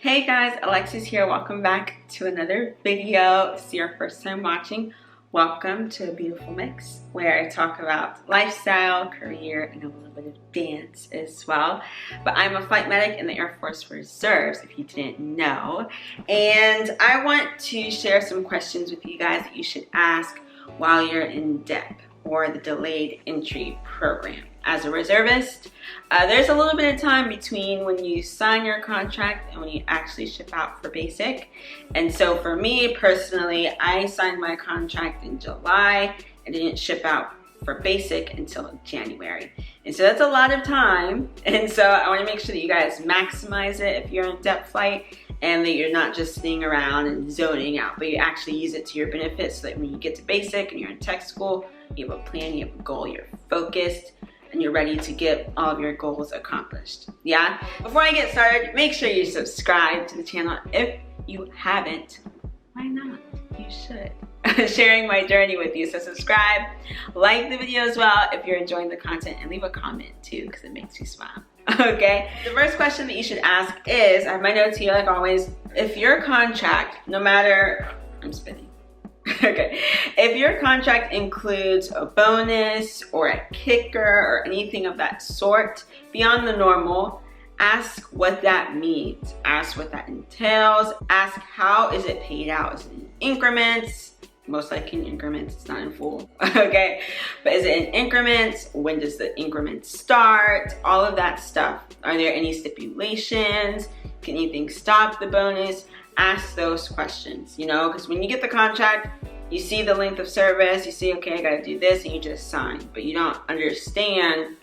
Hey guys, Alexis here. Welcome back to another video. If it's your first time watching, welcome to A Beautiful Mix, where I talk about lifestyle, career, and a little bit of dance as well. But I'm a flight medic in the Air Force Reserves, if you didn't know. And I want to share some questions with you guys that you should ask while you're in DEP, or the Delayed Entry Program. As a reservist, there's a little bit of time between when you sign your contract and when you actually ship out for basic. And so for me personally, I signed my contract in July and didn't ship out for basic until January. And so that's a lot of time. And so I want to make sure that you guys maximize it if you're in DEP flight, and that you're not just sitting around and zoning out, but you actually use it to your benefit, so that when you get to basic and you're in tech school, you have a plan, you have a goal, you're focused, and you're ready to get all of your goals accomplished. Yeah? Before I get started, make sure you subscribe to the channel. If you haven't, why not? You should. Sharing my journey with you. So subscribe, like the video as well if you're enjoying the content, and leave a comment too, because it makes me smile. Okay? The first question that you should ask is, I have my notes here like always, if your contract, no matter, I'm spinning. Okay, if your contract includes a bonus or a kicker or anything of that sort beyond the normal, ask what that means. Ask what that entails. Ask how is it paid out? Is it in increments? Most likely in increments, it's not in full. Okay, but is it in increments? When does the increment start? All of that stuff. Are there any stipulations? Can anything stop the bonus? Ask those questions, you know, because when you get the contract, you see the length of service, you see, okay, I gotta do this, and you just sign, but you don't understand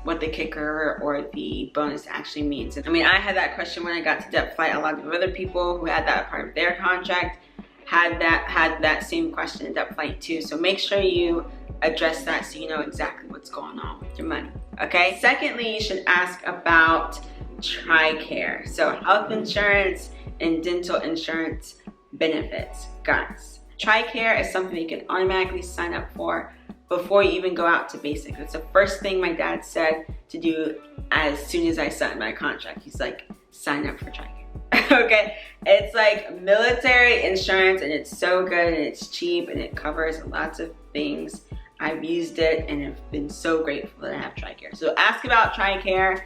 what the kicker or the bonus actually means. I mean, I had that question when I got to DEP flight. A lot of other people who had that part of their contract had that same question in DEP flight too. So make sure you address that so you know exactly what's going on with your money, okay? Secondly, you should ask about TRICARE. So health insurance and dental insurance benefits. Guys, TRICARE is something you can automatically sign up for before you even go out to basic. That's the first thing my dad said to do as soon as I signed my contract. He's like, sign up for TRICARE. Okay, it's like military insurance, and it's so good, and it's cheap, and it covers lots of things. I've used it and have been so grateful that I have TRICARE. So ask about TRICARE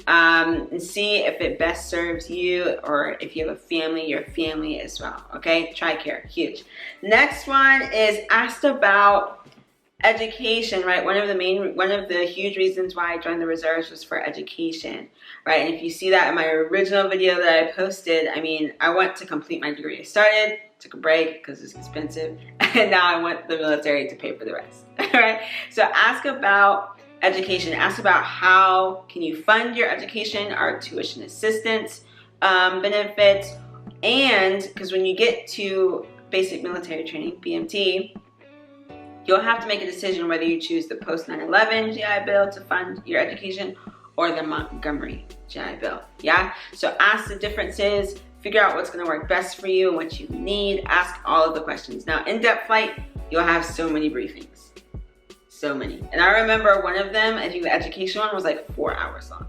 and see if it best serves you, or if you have a family, your family as well. Okay, TRICARE, huge. Next one is asked about education, right? One of the huge reasons why I joined the reserves was for education, right? And if you see that in my original video that I posted, I mean, I went to complete my degree. I started, took a break because it's expensive, and now I want the military to pay for the rest. All right, so ask about education. Ask about how can you fund your education, our tuition assistance benefits, and because when you get to basic military training, BMT, you'll have to make a decision whether you choose the post 9/11 GI Bill to fund your education or the Montgomery GI Bill. Yeah, so ask the differences. Figure out what's going to work best for you and what you need. Ask all of the questions. Now, in DEP flight, you'll have so many briefings. So many. And I remember one of them, I think the education one, was like 4 hours long.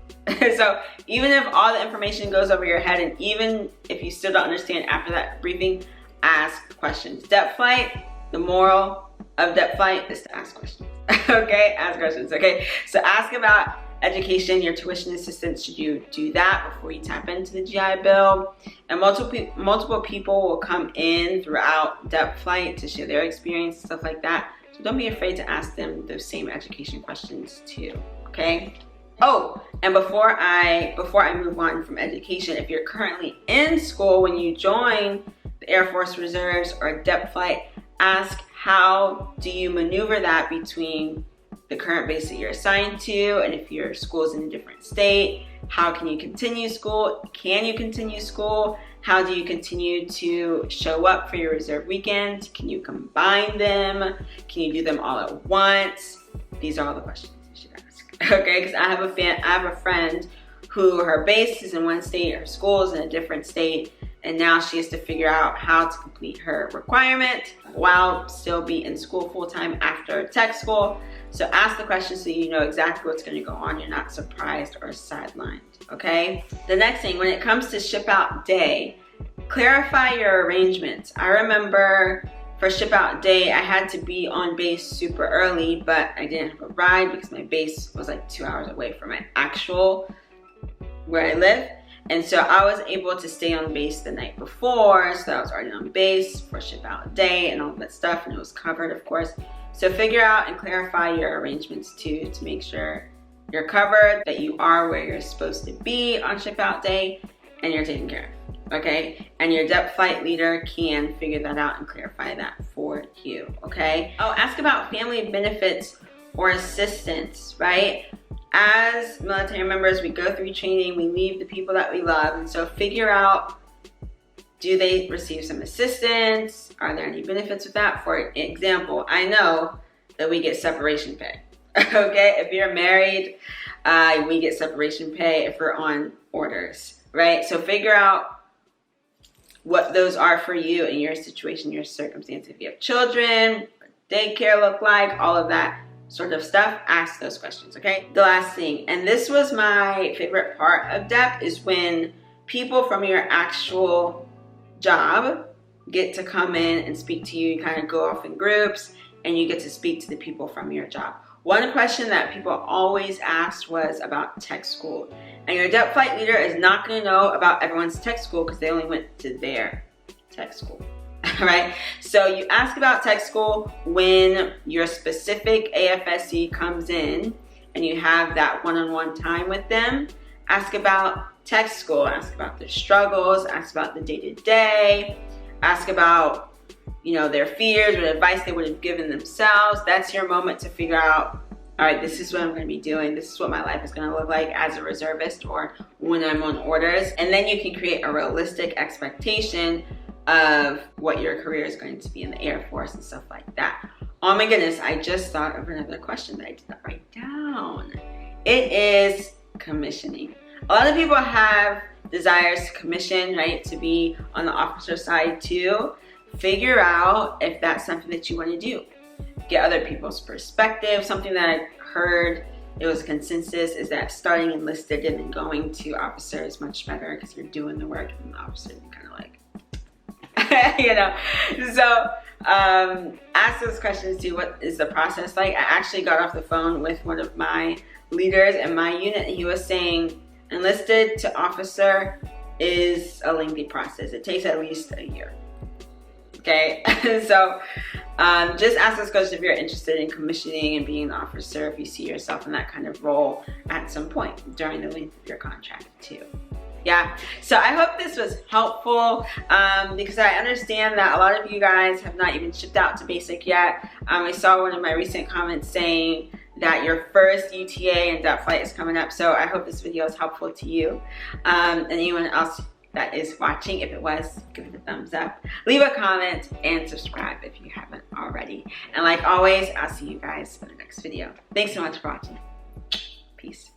So even if all the information goes over your head, and even if you still don't understand after that briefing, ask questions. DEP flight, the moral of DEP flight is to ask questions. Okay, ask questions. Okay, so ask about education, your tuition assistance. Should you do that before you tap into the GI Bill? And multiple people will come in throughout DEP flight to share their experience and stuff like that. So don't be afraid to ask them those same education questions too. Okay. Oh, and before I move on from education, if you're currently in school, when you join the Air Force Reserves or DEP flight, ask how do you maneuver that between the current base that you're assigned to, and if your school is in a different state, how can you continue school? Can you continue school? How do you continue to show up for your reserve weekend? Can you combine them? Can you do them all at once? These are all the questions you should ask. Okay, because I have a friend who her base is in one state, her school is in a different state, and now she has to figure out how to complete her requirement while still be in school full-time after tech school. So ask the question so you know exactly what's going to go on. You're not surprised or sidelined, okay? The next thing, when it comes to ship out day, clarify your arrangements. I remember for ship out day, I had to be on base super early, but I didn't have a ride because my base was like 2 hours away from my actual where I live. And so I was able to stay on base the night before, so I was already on base for ship out day and all that stuff, and it was covered, of course. So figure out and clarify your arrangements too, to make sure you're covered, that you are where you're supposed to be on ship out day, and you're taken care of, okay? And your DEP flight leader can figure that out and clarify that for you, okay? Oh, ask about family benefits or assistance, right? As military members, we go through training, we leave the people that we love, and so figure out, do they receive some assistance? Are there any benefits with that? For example, I know that we get separation pay, okay? If you're married, we get separation pay if we're on orders, right? So figure out what those are for you in your situation, your circumstance. If you have children, what daycare look like, all of that sort of stuff, ask those questions, okay? The last thing, and this was my favorite part of DEP, is when people from your actual job get to come in and speak to you. You kind of go off in groups and you get to speak to the people from your job. One question that people always asked was about tech school. And your DEP flight leader is not going to know about everyone's tech school because they only went to their tech school. Right? So you ask about tech school when your specific AFSC comes in and you have that one-on-one time with them. Ask about tech school, ask about their struggles, ask about the day-to-day, ask about, you know, their fears, what advice they would have given themselves. That's your moment to figure out, all right, this is what I'm going to be doing. This is what my life is going to look like as a reservist or when I'm on orders. And then you can create a realistic expectation of what your career is going to be in the Air Force and stuff like that. Oh my goodness, I just thought of another question that I did not write down. It is commissioning. A lot of people have desires to commission, right? To be on the officer side too. Figure out if that's something that you want to do. Get other people's perspective. Something that I heard, it was consensus, is that starting enlisted and then going to officer is much better because you're doing the work, and the officer, you're kind of like, you know. So ask those questions too. What is the process like? I actually got off the phone with one of my leaders in my unit, and he was saying enlisted to officer is a lengthy process. It takes at least a year. Okay, so just ask those questions if you're interested in commissioning and being an officer, if you see yourself in that kind of role at some point during the length of your contract too. Yeah, so I hope this was helpful because I understand that a lot of you guys have not even shipped out to basic yet. I saw one of my recent comments saying that your first UTA and DEP flight is coming up, so I hope this video is helpful to you. And anyone else that is watching, if it was, give it a thumbs up, leave a comment, and subscribe if you haven't already. And like always, I'll see you guys in the next video. Thanks so much for watching. Peace.